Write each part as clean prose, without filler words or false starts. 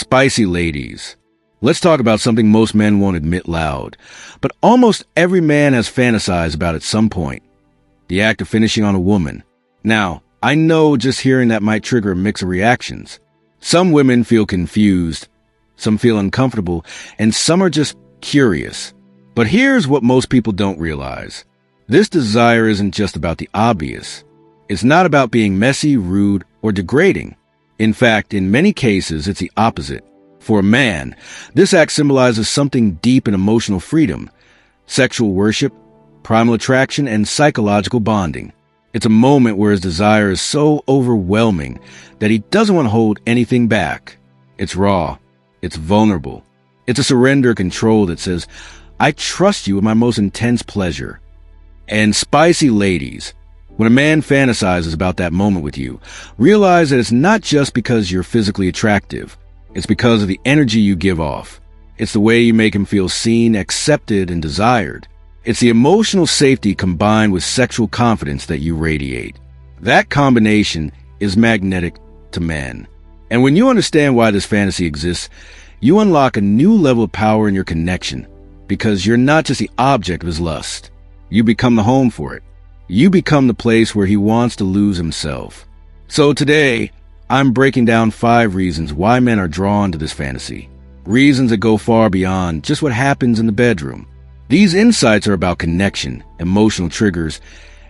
Spicy ladies. Let's talk about something most men won't admit loud, but almost every man has fantasized about at some point. The act of finishing on a woman. Now, I know just hearing that might trigger a mix of reactions. Some women feel confused, some feel uncomfortable, and some are just curious. But here's what most people don't realize. This desire isn't just about the obvious. It's not about being messy, rude, or degrading. In fact, in many cases, it's the opposite. For a man, this act symbolizes something deep in emotional freedom, sexual worship, primal attraction, and psychological bonding. It's a moment where his desire is so overwhelming that he doesn't want to hold anything back. It's raw. It's vulnerable. It's a surrender of control that says, I trust you with my most intense pleasure. And spicy ladies, when a man fantasizes about that moment with you, realize that it's not just because you're physically attractive. It's because of the energy you give off. It's the way you make him feel seen, accepted, and desired. It's the emotional safety combined with sexual confidence that you radiate. That combination is magnetic to men. And when you understand why this fantasy exists, you unlock a new level of power in your connection, because you're not just the object of his lust. You become the home for it. You become the place where he wants to lose himself. So today, I'm breaking down 5 reasons why men are drawn to this fantasy. Reasons that go far beyond just what happens in the bedroom. These insights are about connection, emotional triggers,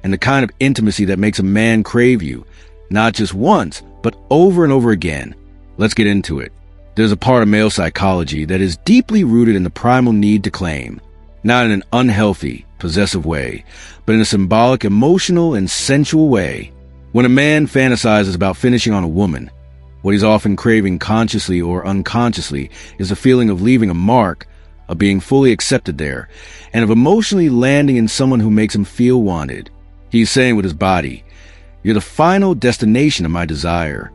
and the kind of intimacy that makes a man crave you, not just once, but over and over again. Let's get into it. There's a part of male psychology that is deeply rooted in the primal need to claim, not in an unhealthy, possessive way, but in a symbolic, emotional, and sensual way. When a man fantasizes about finishing on a woman, what he's often craving consciously or unconsciously is a feeling of leaving a mark, of being fully accepted there, and of emotionally landing in someone who makes him feel wanted. He's saying with his body, you're the final destination of my desire.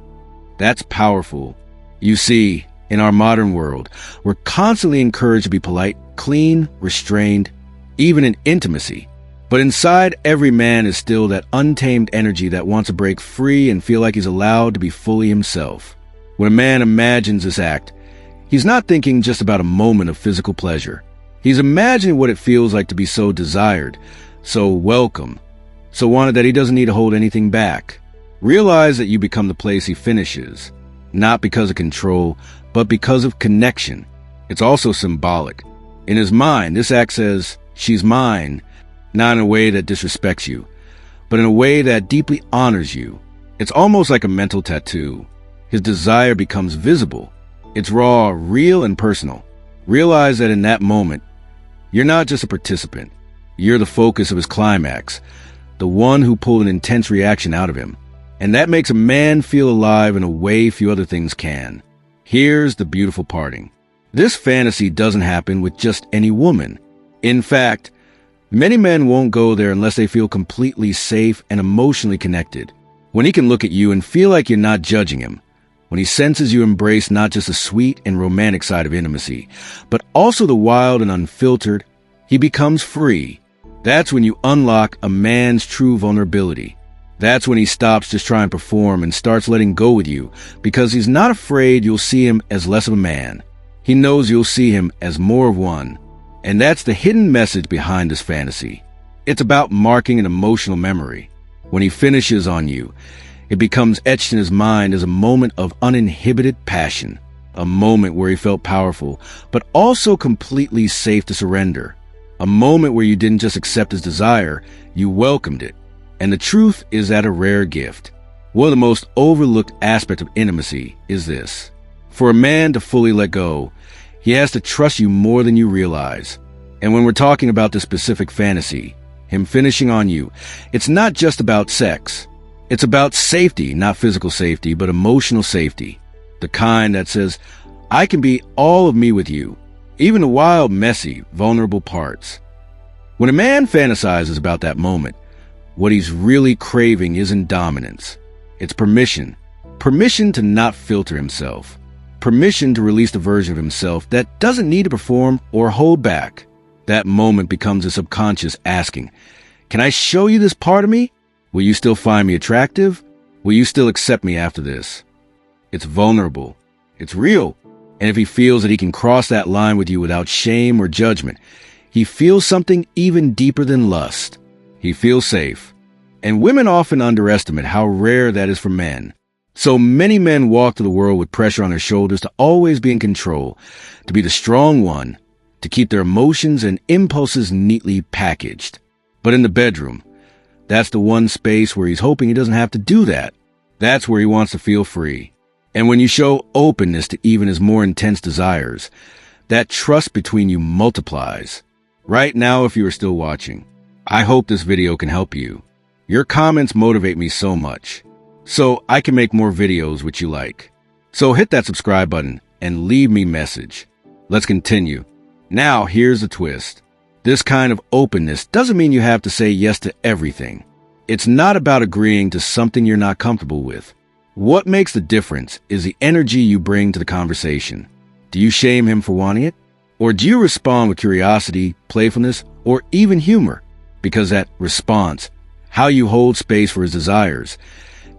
That's powerful. You see, in our modern world, we're constantly encouraged to be polite, clean, restrained, even in intimacy. But inside every man is still that untamed energy that wants to break free and feel like he's allowed to be fully himself. When a man imagines this act, he's not thinking just about a moment of physical pleasure. He's imagining what it feels like to be so desired, so welcome, so wanted that he doesn't need to hold anything back. Realize that you become the place he finishes, not because of control, but because of connection. It's also symbolic. In his mind, this act says, she's mine, not in a way that disrespects you, but in a way that deeply honors you. It's almost like a mental tattoo. His desire becomes visible. It's raw, real, and personal. Realize that in that moment, you're not just a participant. You're the focus of his climax, the one who pulled an intense reaction out of him. And that makes a man feel alive in a way few other things can. Here's the beautiful parting. This fantasy doesn't happen with just any woman. In fact, many men won't go there unless they feel completely safe and emotionally connected. When he can look at you and feel like you're not judging him. When he senses you embrace not just the sweet and romantic side of intimacy, but also the wild and unfiltered, he becomes free. That's when you unlock a man's true vulnerability. That's when he stops just trying to perform and starts letting go with you, because he's not afraid you'll see him as less of a man. He knows you'll see him as more of one. And that's the hidden message behind this fantasy. It's about marking an emotional memory. When he finishes on you, it becomes etched in his mind as a moment of uninhibited passion, a moment where he felt powerful, but also completely safe to surrender, a moment where you didn't just accept his desire, you welcomed it. And the truth is that a rare gift. One of the most overlooked aspects of intimacy is this. For a man to fully let go, he has to trust you more than you realize. And when we're talking about this specific fantasy, him finishing on you, it's not just about sex. It's about safety, not physical safety, but emotional safety. The kind that says, I can be all of me with you, even the wild, messy, vulnerable parts. When a man fantasizes about that moment, what he's really craving isn't dominance. It's permission. Permission to not filter himself. Permission to release the version of himself that doesn't need to perform or hold back. That moment becomes a subconscious asking, can I show you this part of me? Will you still find me attractive? Will you still accept me after this? It's vulnerable. It's real. And if he feels that he can cross that line with you without shame or judgment, he feels something even deeper than lust. He feels safe. And women often underestimate how rare that is for men. So many men walk through the world with pressure on their shoulders to always be in control, to be the strong one, to keep their emotions and impulses neatly packaged. But in the bedroom, that's the one space where he's hoping he doesn't have to do that. That's where he wants to feel free. And when you show openness to even his more intense desires, that trust between you multiplies. Right now, if you are still watching, I hope this video can help you. Your comments motivate me so much, so I can make more videos which you like. So hit that subscribe button and leave me a message. Let's continue. Now, here's the twist. This kind of openness doesn't mean you have to say yes to everything. It's not about agreeing to something you're not comfortable with. What makes the difference is the energy you bring to the conversation. Do you shame him for wanting it? Or do you respond with curiosity, playfulness, or even humor? Because that response, how you hold space for his desires,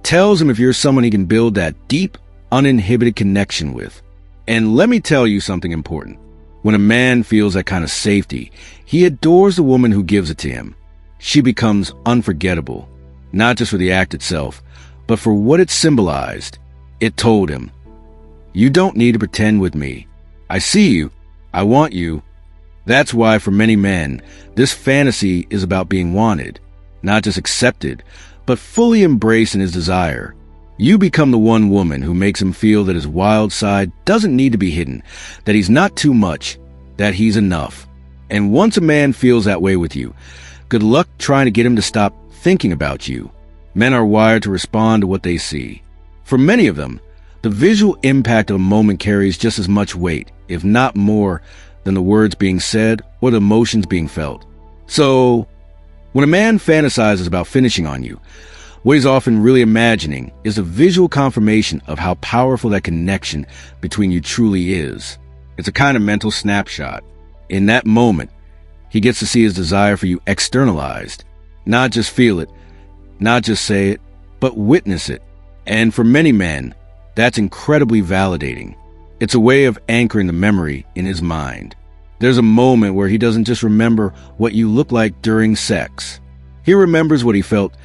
tells him if you're someone he can build that deep, uninhibited connection with. And let me tell you something important. When a man feels that kind of safety, he adores the woman who gives it to him. She becomes unforgettable, not just for the act itself, but for what it symbolized. It told him, you don't need to pretend with me. I see you. I want you. That's why for many men, this fantasy is about being wanted, not just accepted, but fully embraced in his desire. You become the one woman who makes him feel that his wild side doesn't need to be hidden, that he's not too much, that he's enough. And once a man feels that way with you, good luck trying to get him to stop thinking about you. Men are wired to respond to what they see. For many of them, the visual impact of a moment carries just as much weight, if not more, than the words being said or the emotions being felt. So, when a man fantasizes about finishing on you, what he's often really imagining is a visual confirmation of how powerful that connection between you truly is. It's a kind of mental snapshot. In that moment, he gets to see his desire for you externalized. Not just feel it, not just say it, but witness it. And for many men, that's incredibly validating. It's a way of anchoring the memory in his mind. There's a moment where he doesn't just remember what you look like during sex. He remembers what he felt,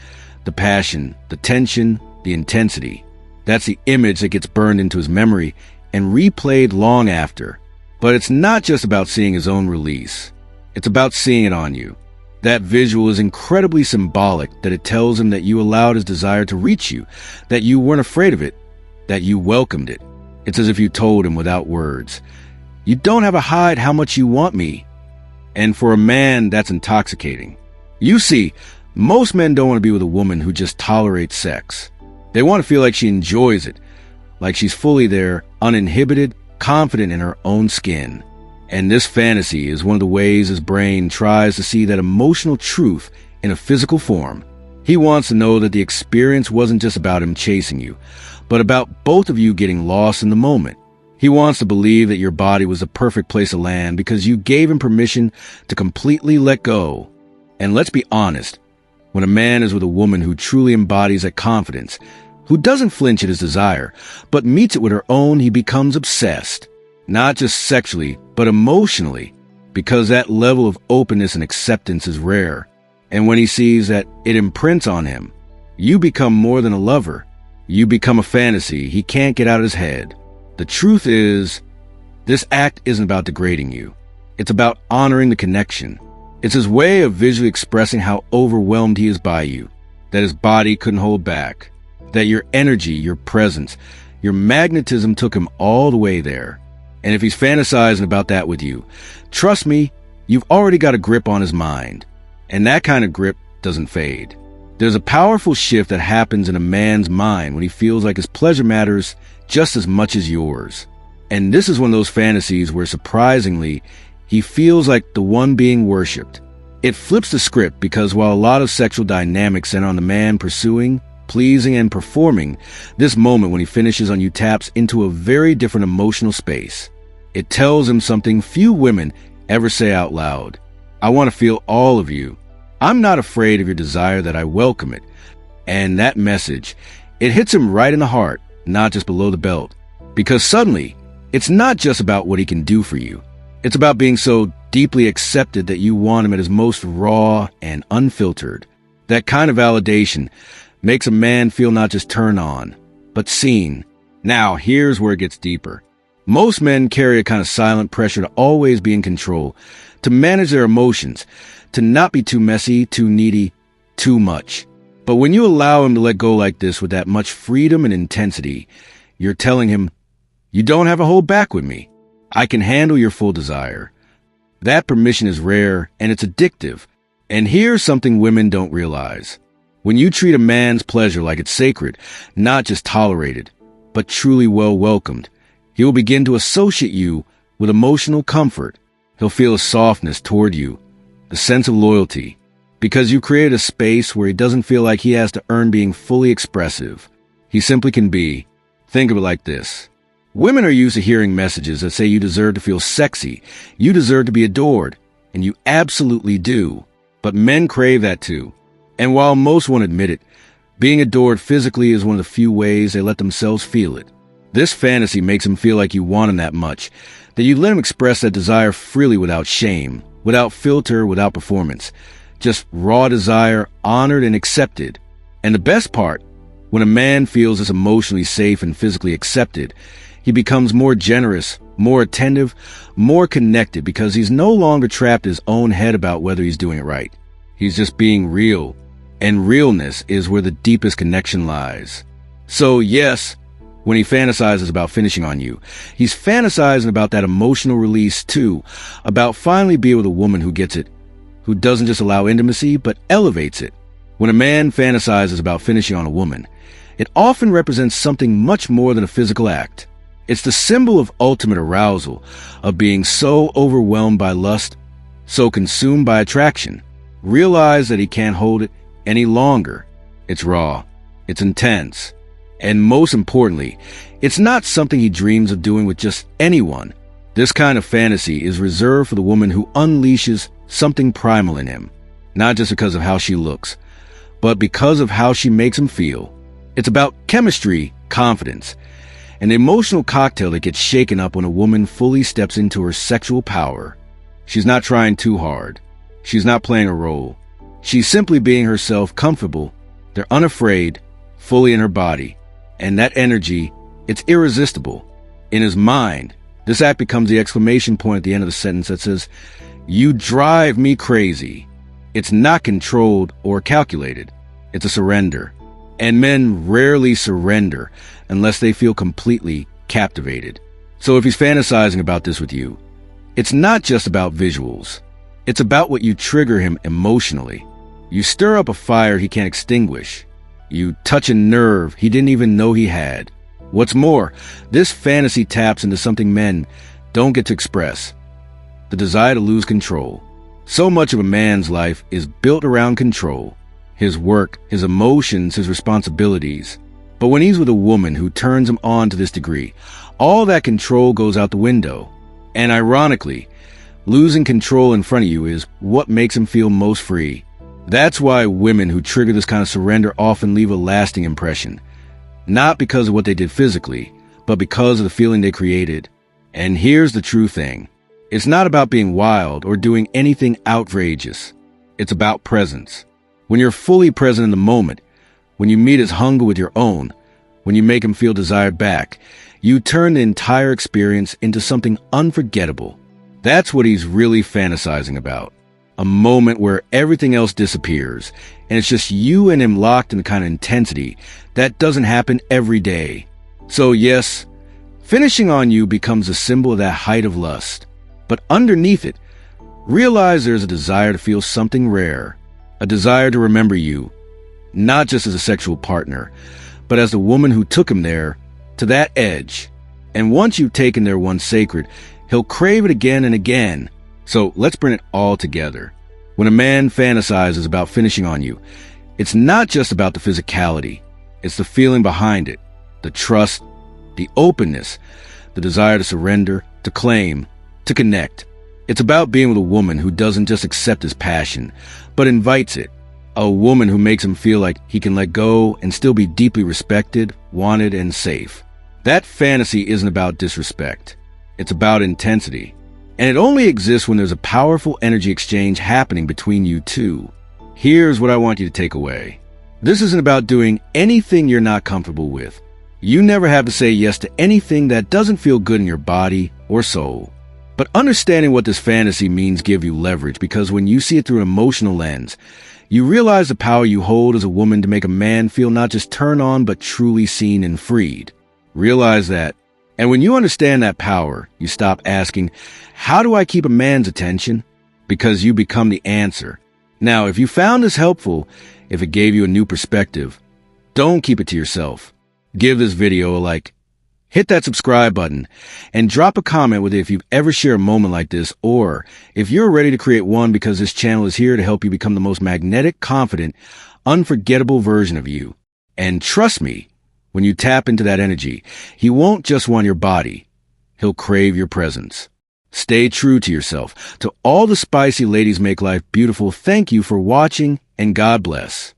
the passion, the tension, the intensity. That's the image that gets burned into his memory and replayed long after. But it's not just about seeing his own release. It's about seeing it on you. That visual is incredibly symbolic, that it tells him that you allowed his desire to reach you, that you weren't afraid of it, that you welcomed it. It's as if you told him without words, you don't have to hide how much you want me. And for a man, that's intoxicating. You see, most men don't want to be with a woman who just tolerates sex. They want to feel like she enjoys it, like she's fully there, uninhibited, confident in her own skin. And this fantasy is one of the ways his brain tries to see that emotional truth in a physical form. He wants to know that the experience wasn't just about him chasing you, but about both of you getting lost in the moment. He wants to believe that your body was the perfect place to land because you gave him permission to completely let go. And let's be honest, when a man is with a woman who truly embodies that confidence, who doesn't flinch at his desire, but meets it with her own, he becomes obsessed. Not just sexually, but emotionally, because that level of openness and acceptance is rare. And when he sees that it imprints on him, you become more than a lover. You become a fantasy he can't get out of his head. The truth is, this act isn't about degrading you. It's about honoring the connection. It's his way of visually expressing how overwhelmed he is by you, that his body couldn't hold back, that your energy, your presence, your magnetism took him all the way there. And if he's fantasizing about that with you, trust me, you've already got a grip on his mind. And that kind of grip doesn't fade. There's a powerful shift that happens in a man's mind when he feels like his pleasure matters just as much as yours. And this is one of those fantasies where, surprisingly, he feels like the one being worshipped. It flips the script because while a lot of sexual dynamics center on the man pursuing, pleasing, and performing, this moment when he finishes on you taps into a very different emotional space. It tells him something few women ever say out loud. I want to feel all of you. I'm not afraid of your desire, that I welcome it. And that message, it hits him right in the heart, not just below the belt. Because suddenly, It's not just about what he can do for you. It's about being so deeply accepted that you want him at his most raw and unfiltered. That kind of validation makes a man feel not just turned on, but seen. Now, here's where it gets deeper. Most men carry a kind of silent pressure to always be in control, to manage their emotions, to not be too messy, too needy, too much. But when you allow him to let go like this with that much freedom and intensity, you're telling him, you don't have to hold back with me. I can handle your full desire. That permission is rare and it's addictive. And here's something women don't realize. When you treat a man's pleasure like it's sacred, not just tolerated, but truly well welcomed, he will begin to associate you with emotional comfort. He'll feel a softness toward you, a sense of loyalty, because you created a space where he doesn't feel like he has to earn being fully expressive. He simply can be. Think of it like this. Women are used to hearing messages that say you deserve to feel sexy, you deserve to be adored, and you absolutely do. But men crave that too. And while most won't admit it, being adored physically is one of the few ways they let themselves feel it. This fantasy makes him feel like you want him that much, that you let him express that desire freely without shame, without filter, without performance. Just raw desire, honored and accepted. And the best part, when a man feels this emotionally safe and physically accepted, he becomes more generous, more attentive, more connected because he's no longer trapped in his own head about whether he's doing it right. He's just being real. And realness is where the deepest connection lies. So yes, when he fantasizes about finishing on you, he's fantasizing about that emotional release too, about finally being with a woman who gets it, who doesn't just allow intimacy, but elevates it. When a man fantasizes about finishing on a woman, it often represents something much more than a physical act. It's the symbol of ultimate arousal, of being so overwhelmed by lust, so consumed by attraction. Realize that he can't hold it any longer. It's raw. It's intense. And most importantly, it's not something he dreams of doing with just anyone. This kind of fantasy is reserved for the woman who unleashes something primal in him, not just because of how she looks, but because of how she makes him feel. It's about chemistry, confidence, an emotional cocktail that gets shaken up when a woman fully steps into her sexual power. She's not trying too hard. She's not playing a role. She's simply being herself, comfortable. They're unafraid, fully in her body. And that energy, it's irresistible. In his mind, this act becomes the exclamation point at the end of the sentence that says, "You drive me crazy." It's not controlled or calculated. It's a surrender. And men rarely surrender unless they feel completely captivated. So if he's fantasizing about this with you, it's not just about visuals. It's about what you trigger him emotionally. You stir up a fire he can't extinguish. You touch a nerve he didn't even know he had. What's more, this fantasy taps into something men don't get to express: the desire to lose control. So much of a man's life is built around control. His work, his emotions, his responsibilities. But when he's with a woman who turns him on to this degree, all that control goes out the window. And ironically, losing control in front of you is what makes him feel most free. That's why women who trigger this kind of surrender often leave a lasting impression. Not because of what they did physically, but because of the feeling they created. And here's the true thing. It's not about being wild or doing anything outrageous. It's about presence. When you're fully present in the moment, when you meet his hunger with your own, when you make him feel desired back, you turn the entire experience into something unforgettable. That's what he's really fantasizing about. A moment where everything else disappears, and it's just you and him locked in the kind of intensity that doesn't happen every day. So yes, finishing on you becomes a symbol of that height of lust. But underneath it, realize there's a desire to feel something rare, a desire to remember you, not just as a sexual partner, but as the woman who took him there, to that edge. And once you've taken there one sacred, he'll crave it again and again. So let's bring it all together. When a man fantasizes about finishing on you, it's not just about the physicality. It's the feeling behind it, the trust, the openness, the desire to surrender, to claim, to connect. It's about being with a woman who doesn't just accept his passion, but invites it. A woman who makes him feel like he can let go and still be deeply respected, wanted, and safe. That fantasy isn't about disrespect. It's about intensity. And it only exists when there's a powerful energy exchange happening between you two. Here's what I want you to take away. This isn't about doing anything you're not comfortable with. You never have to say yes to anything that doesn't feel good in your body or soul. But understanding what this fantasy means gives you leverage, because when you see it through an emotional lens, you realize the power you hold as a woman to make a man feel not just turned on, but truly seen and freed. Realize that. And when you understand that power, you stop asking, how do I keep a man's attention? Because you become the answer. Now, if you found this helpful, if it gave you a new perspective, don't keep it to yourself. Give this video a like. Hit that subscribe button and drop a comment with it if you've ever shared a moment like this, or if you're ready to create one, because this channel is here to help you become the most magnetic, confident, unforgettable version of you. And trust me, when you tap into that energy, he won't just want your body. He'll crave your presence. Stay true to yourself. To all the spicy ladies make life beautiful, thank you for watching, and God bless.